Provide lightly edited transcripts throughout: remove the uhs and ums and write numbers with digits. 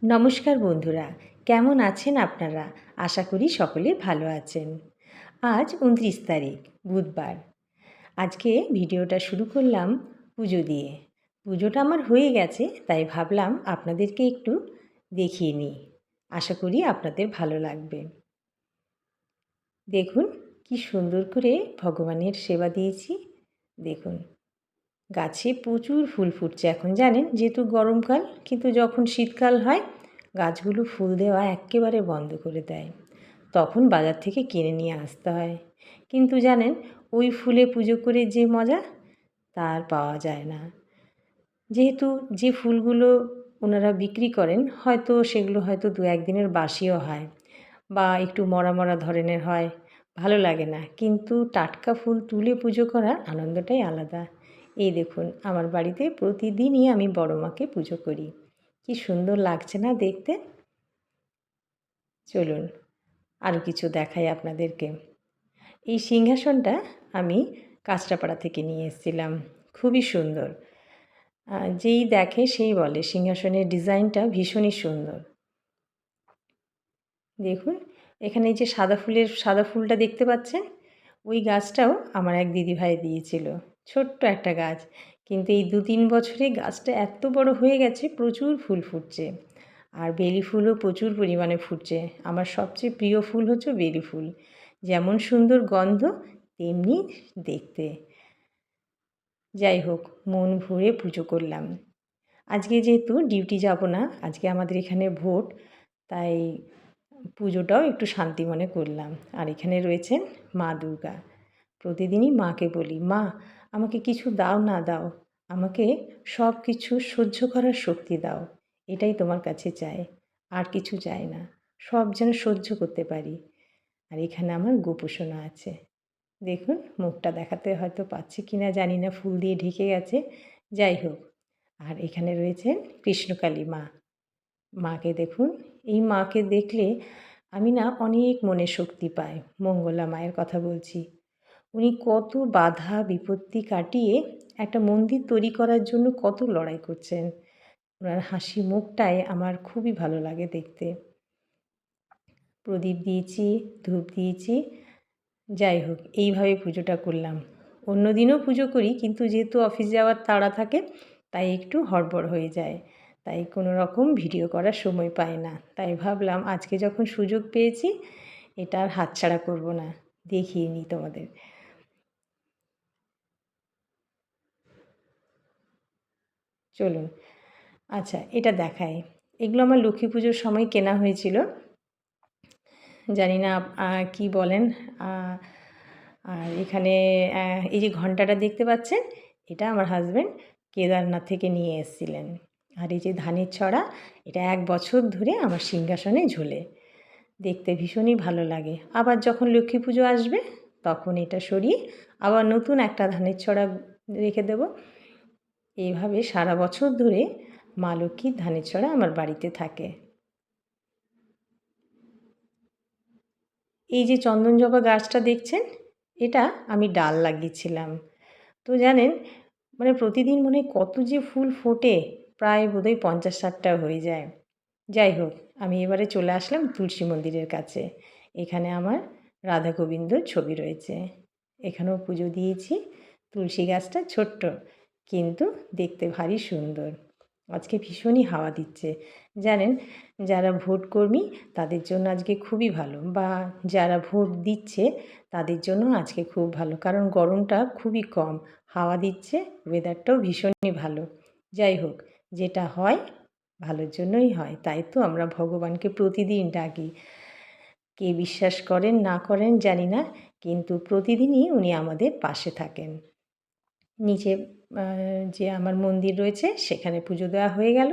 নমস্কার বন্ধুরা, কেমন আছেন আপনারা? আশা করি সকলে ভালো আছেন। আজ ২৯ তারিখ বুধবার। আজকে ভিডিওটা শুরু করলাম পুজো দিয়ে। পুজোটা আমার হয়ে গেছে, তাই ভাবলাম আপনাদেরকে একটু দেখিয়ে নিই। আশা করি আপনাদের ভালো লাগবে। দেখুন কি সুন্দর করে ভগবানের সেবা দিয়েছি। দেখুন গাছে প্রচুর ফুল ফুটছে এখন, জানেন যেহেতু গরমকাল, কিন্তু যখন শীতকাল হয় গাছগুলো ফুল দেওয়া একেবারে বন্ধ করে দেয়। তখন বাজার থেকে কিনে নিয়ে আসতে হয়। কিন্তু জানেন ওই ফুলে পুজো করে যে মজা তা আর পাওয়া যায় না। যেহেতু যে ফুলগুলো ওনারা বিক্রি করেন হয়তো সেগুলো হয়তো দু একদিনের বাসিও হয় বা একটু মরা মরা ধরনের হয়, ভালো লাগে না। কিন্তু টাটকা ফুল তুলে পুজো করার আনন্দটাই আলাদা। এই দেখুন আমার বাড়িতে প্রতিদিনই আমি বড় মাকে পুজো করি। কি সুন্দর লাগছে না দেখতে? চলুন আরও কিছু দেখাই আপনাদেরকে। এই সিংহাসনটা আমি কাঁচরাপাড়া থেকে নিয়ে এসেছিলাম, খুবই সুন্দর। যেই দেখে সেই বলে সিংহাসনের ডিজাইনটা ভীষণই সুন্দর। দেখুন এখানে এই যে সাদা ফুলটা দেখতে পাচ্ছেন, ওই গাছটাও আমার এক দিদিভাই দিয়েছিল। ছোট্ট একটা গাছ, কিন্তু এই ২-৩ বছরে গাছটা এত বড় হয়ে গেছে, প্রচুর ফুল ফুটছে। আর বেলি ফুলও প্রচুর পরিমাণে ফুটছে। আমার সবচেয়ে প্রিয় ফুল হচ্ছে বেলি ফুল। যেমন সুন্দর গন্ধ তেমনি দেখতে। যাই হোক, মন ভরে পুজো করলাম। আজকে যেহেতু ডিউটি যাব না, আজকে আমাদের এখানে ভোট, তাই পুজোটাও একটু শান্তি মনে করলাম। আর এখানে রয়েছেন মা দুর্গা। প্রতিদিনই মাকে বলি, মা আমাকে কিছু দাও না দাও, আমাকে সব কিছু সহ্য করার শক্তি দাও, এটাই তোমার কাছে চাই, আর কিছু চাই না। সব যেন সহ্য করতে পারি। আর এখানে আমার গোপুসোনা আছে। দেখুন মুখটা দেখাতে হয়তো পাচ্ছি কি না জানি না, ফুল দিয়ে ঢেকে গেছে। যাই হোক, আর এখানে রয়েছেন কৃষ্ণকালী মা। মাকে দেখুন, এই মাকে দেখলে আমি না অনেক মনে শক্তি পাই। মঙ্গলা মায়ের কথা বলছি। উনি কত বাধা বিপত্তি কাটিয়ে একটা মন্দির তৈরি করার জন্য কত লড়াই করছেন। ওনার হাসি মুখটাই আমার খুবই ভালো লাগে দেখতে। প্রদীপ দিয়েছি, ধূপ দিয়েছি। যাই হোক, এইভাবে পুজোটা করলাম। অন্য দিনও পুজো করি, কিন্তু যেহেতু অফিস যাওয়ার তাড়া থাকে তাই একটু হড়বড় হয়ে যায়, তাই কোনো রকম ভিডিও করার সময় পাই না। তাই ভাবলাম আজকে যখন সুযোগ পেয়েছি এটা আর হাতছাড়া করব না, দেখিয়ে নিই তোমাদের। চলুন, আচ্ছা এটা দেখাই। এগুলো আমার লক্ষ্মী পুজোর সময় কেনা হয়েছিল। জানি না কি বলেন। আর এখানে এই যে ঘণ্টাটা দেখতে পাচ্ছেন, এটা আমার হাজব্যান্ড কেদারনাথ থেকে নিয়ে এসেছিলেন। আর এই যে ধানের ছড়া, এটা ১ বছর ধরে আমার সিংহাসনে ঝোলে। দেখতে ভীষণই ভালো লাগে। আবার যখন লক্ষ্মী পুজো আসবে তখন এটা সরিয়ে আবার নতুন একটা ধানের ছড়া রেখে দেব। এইভাবে সারা বছর ধরে মা লক্ষ্মীর ধানের ছড়া আমার বাড়িতে থাকে। এই যে চন্দন জবা গাছটা দেখছেন, এটা আমি ডাল লাগিয়েছিলাম। তো জানেন মানে প্রতিদিন মনে হয় কত যে ফুল ফোটে, প্রায় বোধহয় ৫০-৬০টা হয়ে যায়। যাই হোক, আমি এবারে চলে আসলাম তুলসী মন্দিরের কাছে। এখানে আমার রাধা গোবিন্দর ছবি রয়েছে। এখানেও পুজো দিয়েছি। তুলসী গাছটা ছোট্ট, কিন্তু দেখতে ভারী সুন্দর। আজকে ভীষণই হাওয়া দিচ্ছে। জানেন যারা ভোট কর্মী তাদের জন্য আজকে খুবই ভালো, বা যারা ভোট দিচ্ছে তাদের জন্য আজকে খুব ভালো, কারণ গরমটা খুবই কম, হাওয়া দিচ্ছে, ওয়েদারটাও ভীষণই ভালো। যাই হোক, যেটা হয় ভালোর জন্যই হয়, তাই তো আমরা ভগবানকে প্রতিদিন ডাকি। কে বিশ্বাস করেন না করেন জানি না, কিন্তু প্রতিদিনই উনি আমাদের পাশে থাকেন। নিচে যে আমার মন্দির রয়েছে সেখানে পুজো দেওয়া হয়ে গেল,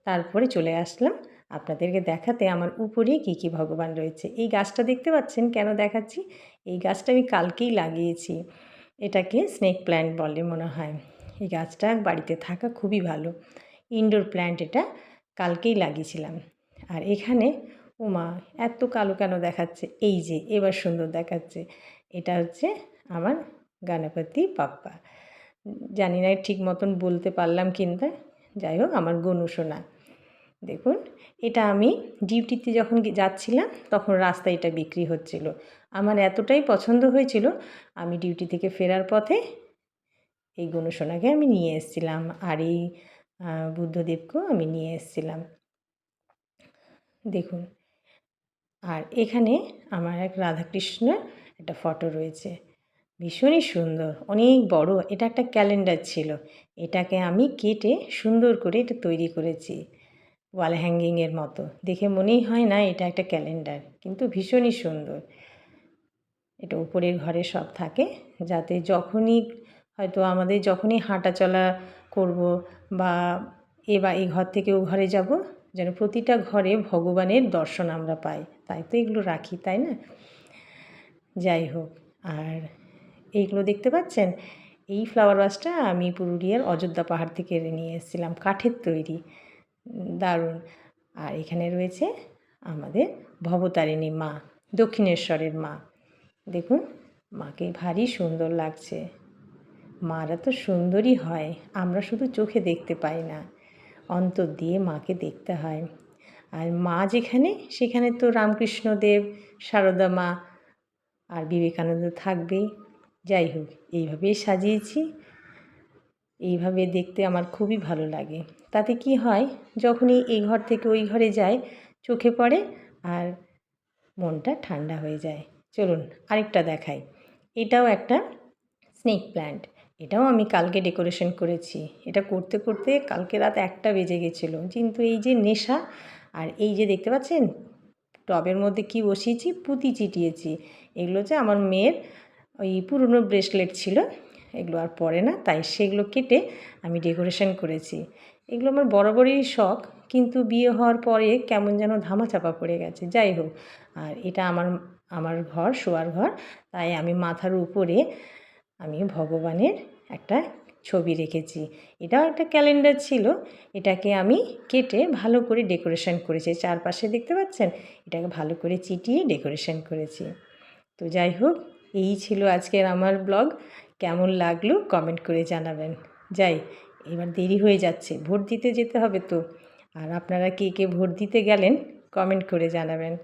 তারপরে চলে আসলাম আপনাদেরকে দেখাতে আমার উপরে কী কী ভগবান রয়েছে। এই গাছটা দেখতে পাচ্ছেন কেন দেখাচ্ছি? এই গাছটা আমি কালকেই লাগিয়েছি। এটাকে স্নেক প্ল্যান্ট বলে মনে হয়। এই গাছটা বাড়িতে থাকা খুবই ভালো। ইনডোর প্ল্যান্ট এটা, কালকেই লাগিয়েছিলাম। আর এখানে ওমা এত কালো কেন দেখাচ্ছে? এই যে এবার সুন্দর দেখাচ্ছে। এটা হচ্ছে আমার গণপতি বাপ্পা। জানি না ঠিক মতন বলতে পারলাম কি না, যাই হোক আমার গনু সোনা। দেখুন, এটা আমি ডিউটিতে যখন যাচ্ছিলাম তখন রাস্তায় এটা বিক্রি হচ্ছিল। আমার এতটাই পছন্দ হয়েছিল, আমি ডিউটি থেকে ফেরার পথে এই গণসোনাকে আমি নিয়ে এসেছিলাম, আর এই বুদ্ধদেবকেও আমি নিয়ে এসেছিলাম। দেখুন, আর এখানে আমার এক রাধাকৃষ্ণের একটা ফটো রয়েছে, ভীষণই সুন্দর, অনেক বড়। এটা একটা ক্যালেন্ডার ছিল, এটাকে আমি কেটে সুন্দর করে এটা তৈরি করেছি ওয়াল হ্যাঙ্গিংয়ের মতো। দেখে মনেই হয় না এটা একটা ক্যালেন্ডার, কিন্তু ভীষণই সুন্দর। এটা উপরের ঘরে সব থাকে, যাতে যখনই হয়তো আমাদের যখনই হাঁটা চলা করব বা এই ঘর থেকে ও ঘরে যাব, যেন প্রতিটা ঘরে ভগবানের দর্শন আমরা পাই, তাই তো এগুলো রাখি, তাই না? যাই হোক, আর এইগুলো দেখতে পাচ্ছেন, এই ফ্লাওয়ার ভাসটা আমি পুরুলিয়ার অযোধ্যা পাহাড় থেকে নিয়ে এসেছিলাম, কাঠের তৈরি, দারুণ। আর এখানে রয়েছে আমাদের ভবতারিণী মা, দক্ষিণেশ্বরের মা। দেখুন, মাকে ভারী সুন্দর লাগছে। মারা তো সুন্দরই হয়, আমরা শুধু চোখে দেখতে পাই না, অন্তর দিয়ে মাকে দেখতে হয়। আর মা যেখানে, সেখানে তো রামকৃষ্ণদেব, সারদা মা আর বিবেকানন্দ থাকবেই। যাই হোক, এইভাবেই সাজিয়েছি। এইভাবে দেখতে আমার খুবই ভালো লাগে। তাতে কি হয়, যখনই এই ঘর থেকে ওই ঘরে যাই, চোখে পড়ে আর মনটা ঠান্ডা হয়ে যায়। চলুন আরেকটা দেখাই। এটাও একটা স্নেক প্ল্যান্ট, এটাও আমি কালকে ডেকোরেশন করেছি। এটা করতে করতে কালকে রাত 1টা বেজে গেছিলো, কিন্তু এই যে নেশা, আর এই যে দেখতে পাচ্ছেন টবের মধ্যে কি বসিয়েছি, পুঁতি চিটিয়েছি। এগুলো যে আমার মেয়ের ওই পুরনো ব্রেসলেট ছিল, এগুলো আর পরে না, তাই সেগুলো কেটে আমি ডেকোরেশন করেছি। এগুলো আমার বরাবরই শখ, কিন্তু বিয়ে হওয়ার পরে কেমন যেন ধামাচাপা পড়ে গেছে। যাই হোক, আর এটা আমার ঘর, শোয়ার ঘর, তাই আমি মাথার উপরে আমি ভগবানের একটা ছবি রেখেছি। এটাও একটা ক্যালেন্ডার ছিল, এটাকে আমি কেটে ভালো করে ডেকোরেশন করেছি। চারপাশে দেখতে পাচ্ছেন, এটাকে ভালো করে চিটিয়ে ডেকোরেশন করেছি। তো যাই হোক, এই ছিল আজকের আমার ব্লগ। কেমন লাগলো কমেন্ট করে জানাবেন। যাই, এবার দেরি হয়ে যাচ্ছে, ভোট দিতে যেতে হবে তো। আর আপনারা কে কে ভোট দিতে গেলেন কমেন্ট করে জানাবেন।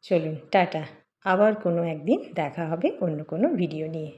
চলুন টাটা, আবার কোনো একদিন দেখা হবে অন্য কোনো ভিডিও নিয়ে।